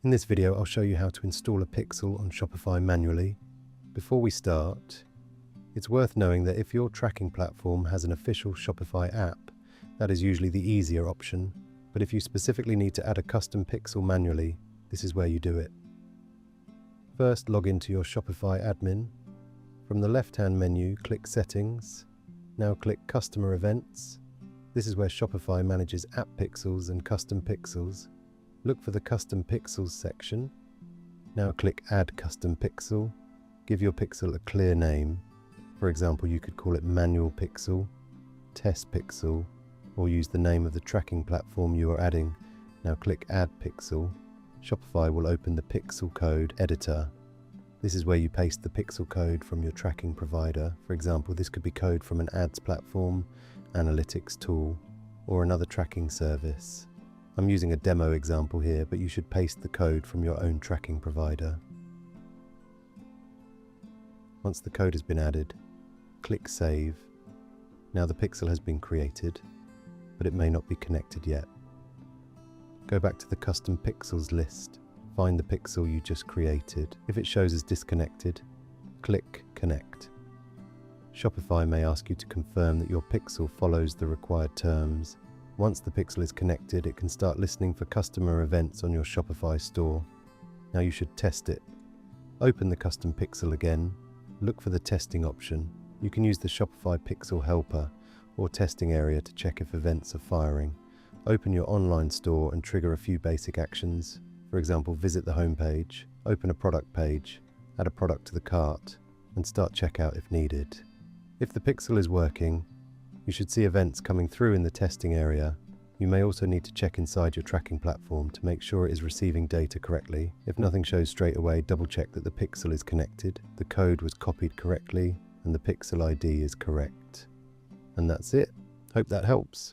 In this video, I'll show you how to install a pixel on Shopify manually. Before we start, it's worth knowing that if your tracking platform has an official Shopify app, that is usually the easier option. But if you specifically need to add a custom pixel manually, this is where you do it. First, log into your Shopify admin. From the left-hand menu, click Settings. Now click Customer Events. This is where Shopify manages app pixels and custom pixels. Look for the Custom Pixels section. Now click Add Custom Pixel. Give your pixel a clear name. For example, you could call it Manual Pixel, Test Pixel, or use the name of the tracking platform you are adding. Now click Add Pixel. Shopify will open the Pixel Code Editor. This is where you paste the pixel code from your tracking provider. For example, this could be code from an ads platform, analytics tool, or another tracking service. I'm using a demo example here, but you should paste the code from your own tracking provider. Once the code has been added, click Save. Now the pixel has been created, but it may not be connected yet. Go back to the Custom Pixels list. Find the pixel you just created. If it shows as disconnected, click Connect. Shopify may ask you to confirm that your pixel follows the required terms. Once the pixel is connected, it can start listening for customer events on your Shopify store. Now you should test it. Open the custom pixel again. Look for the testing option. You can use the Shopify Pixel Helper or testing area to check if events are firing. Open your online store and trigger a few basic actions. For example, visit the home page, open a product page, add a product to the cart, and start checkout if needed. If the pixel is working, you should see events coming through in the testing area. You may also need to check inside your tracking platform to make sure it is receiving data correctly. If nothing shows straight away, double check that the pixel is connected, the code was copied correctly, and the pixel ID is correct. And that's it. Hope that helps.